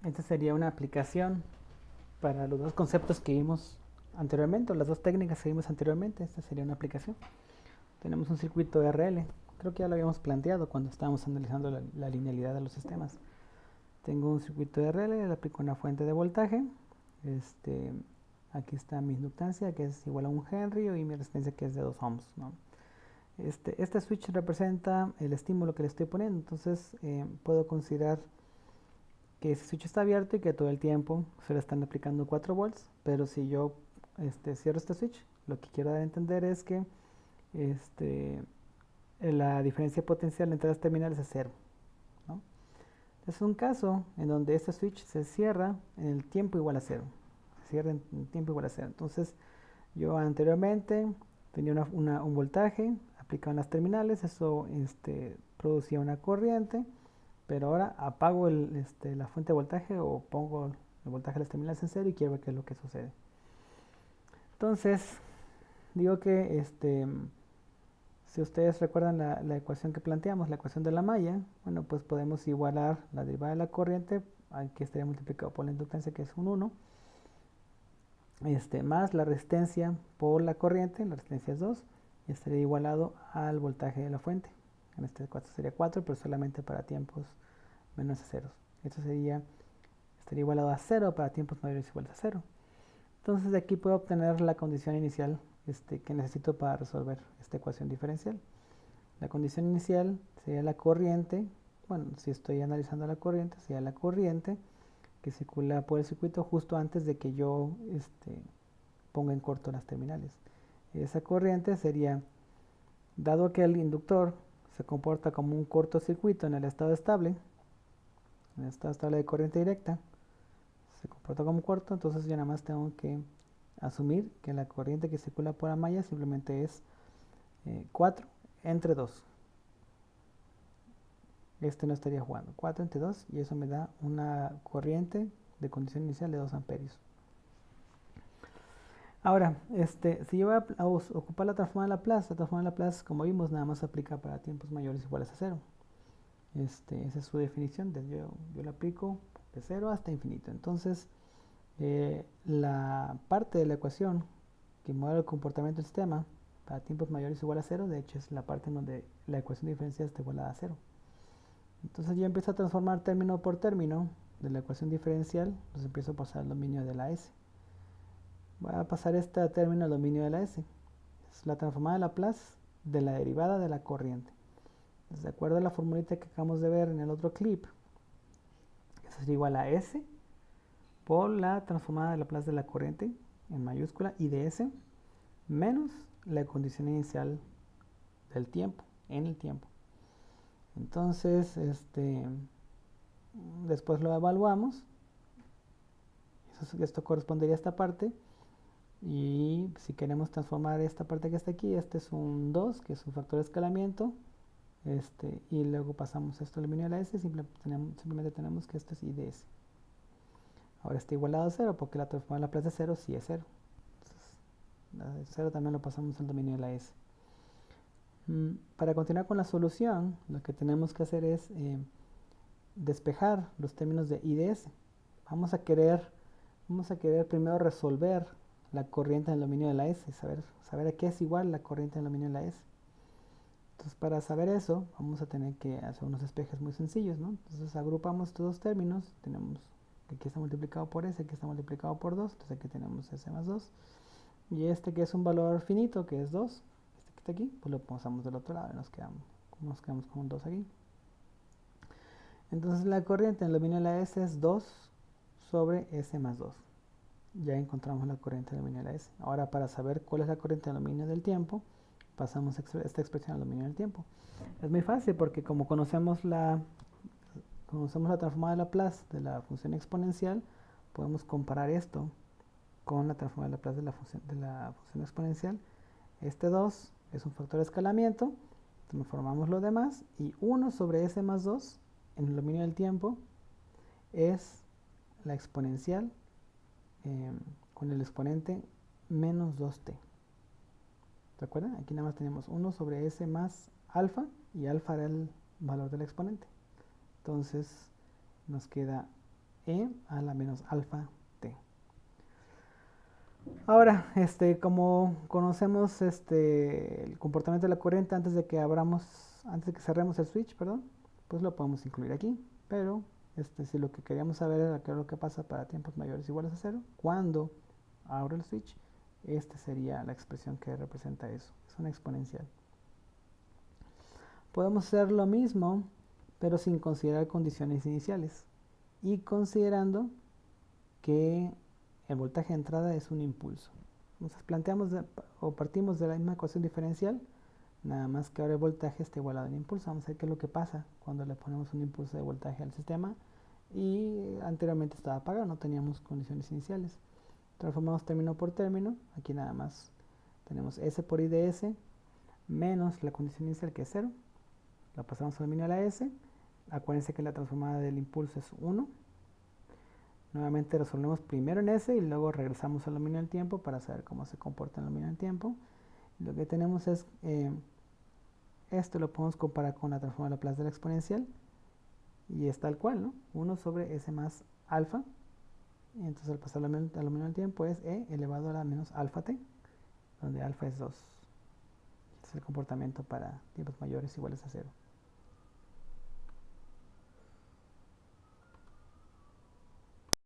Esta sería una aplicación para los dos conceptos que vimos anteriormente, o las dos técnicas que vimos anteriormente. Esta sería una aplicación. Tenemos un circuito RL. Creo que ya lo habíamos planteado cuando estábamos analizando la linealidad de los sistemas. Tengo un circuito RL, le aplico una fuente de voltaje. Este, Aquí está mi inductancia, que es igual a 1 Henry, y mi resistencia, que es de 2 ohms, ¿no? Este switch representa el estímulo que le estoy poniendo. Entonces puedo considerar que ese switch está abierto y que todo el tiempo se le están aplicando 4 volts, pero si yo cierro este switch, lo que quiero dar a entender es que este, la diferencia potencial entre las terminales es cero, ¿no? Es un caso en donde este switch se cierra en el tiempo igual a cero. Se cierra en el tiempo igual a cero. Entonces, yo anteriormente tenía un voltaje aplicado en las terminales, eso producía una corriente, pero ahora apago la fuente de voltaje o pongo el voltaje de las terminales en cero y quiero ver qué es lo que sucede. Entonces, digo que si ustedes recuerdan la ecuación que planteamos, la ecuación de la malla, bueno, pues podemos igualar la derivada de la corriente, aquí estaría multiplicado por la inductancia, que es un 1, más la resistencia por la corriente, la resistencia es 2, y estaría igualado al voltaje de la fuente. En este caso sería 4, pero solamente para tiempos menores a ceros. Esto estaría igualado a 0 para tiempos mayores o iguales a 0. Entonces de aquí puedo obtener la condición inicial que necesito para resolver esta ecuación diferencial. La condición inicial sería la corriente, bueno, si estoy analizando la corriente, sería la corriente que circula por el circuito justo antes de que yo ponga en corto las terminales. Esa corriente sería, dado que el inductor se comporta como un cortocircuito en el estado estable de corriente directa, se comporta como corto, entonces yo nada más tengo que asumir que la corriente que circula por la malla simplemente es 4 entre 2. No estaría jugando 4 entre 2 y eso me da una corriente de condición inicial de 2 amperios. Ahora, si yo voy a ocupar la transformada de Laplace, como vimos, nada más aplica para tiempos mayores o iguales a 0. Esa es su definición. Yo la aplico de 0 hasta infinito. Entonces, la parte de la ecuación que modela el comportamiento del sistema para tiempos mayores o igual a 0, de hecho es la parte en donde la ecuación diferencial está igualada a 0. Entonces yo empiezo a transformar término por término de la ecuación diferencial, entonces empiezo a pasar al dominio de la S. Voy a pasar este término al dominio de la S. Es la transformada de Laplace de la derivada de la corriente. Entonces, de acuerdo a la formulita que acabamos de ver en el otro clip, eso sería igual a S por la transformada de Laplace de la corriente en mayúscula y de S menos la condición inicial del tiempo, en el tiempo. Entonces, después lo evaluamos. Esto correspondería a esta parte. Y si queremos transformar esta parte que está aquí, este es un 2, que es un factor de escalamiento. Y luego pasamos esto al dominio de la S, simplemente tenemos que esto es I de S. Ahora está igualado a 0 porque la transformada de la plaza de 0 sí es 0. Entonces, 0 también lo pasamos al dominio de la S. Para continuar con la solución, lo que tenemos que hacer es despejar los términos de I de S. Vamos a querer primero resolver la corriente en el dominio de la S, saber a qué es igual la corriente en el dominio de la S. Entonces, para saber eso, vamos a tener que hacer unos despejes muy sencillos, ¿no? Entonces, agrupamos estos dos términos. Tenemos que aquí está multiplicado por S, aquí está multiplicado por 2. Entonces, aquí tenemos S más 2. Y que es un valor finito, que es 2, que está aquí, pues lo pasamos del otro lado y nos quedamos con un 2 aquí. Entonces, la corriente en el dominio de la S es 2 sobre S más 2. Ya encontramos la corriente en el dominio de la S. Ahora, para saber cuál es la corriente en el dominio del tiempo, pasamos esta expresión al dominio del tiempo. Es muy fácil porque como conocemos la transformada de Laplace de la función exponencial, podemos comparar esto con la transformada de Laplace de la función exponencial. Este 2 es un factor de escalamiento, transformamos lo demás, y 1 sobre S más 2 en el dominio del tiempo es la exponencial con el exponente menos 2t. ¿Recuerdan? Aquí nada más tenemos 1 sobre S más alfa, y alfa era el valor del exponente. Entonces nos queda e a la menos alfa t. Ahora, como conocemos el comportamiento de la corriente antes de que cerremos el switch, perdón, pues lo podemos incluir aquí. Pero si lo que queríamos saber era qué es lo que pasa para tiempos mayores o iguales a 0, cuando abro el switch, esta sería la expresión que representa eso. Es una exponencial. Podemos hacer lo mismo, pero sin considerar condiciones iniciales y considerando que el voltaje de entrada es un impulso. Entonces partimos de la misma ecuación diferencial, nada más que ahora el voltaje está igualado al impulso. Vamos a ver qué es lo que pasa cuando le ponemos un impulso de voltaje al sistema y anteriormente estaba apagado, no teníamos condiciones iniciales. Transformamos término por término, aquí nada más tenemos S por I de S menos la condición inicial que es 0, la pasamos al dominio a la S. Acuérdense que la transformada del impulso es 1. Nuevamente resolvemos primero en S y luego regresamos al dominio del tiempo para saber cómo se comporta el dominio del tiempo. Lo que tenemos es, esto lo podemos comparar con la transformada de Laplace de la exponencial y es tal cual, ¿no? 1 sobre S más alfa. Y entonces al pasar al dominio del tiempo es E elevado a la menos alfa t, donde alfa es 2. Este es el comportamiento para tiempos mayores iguales a 0.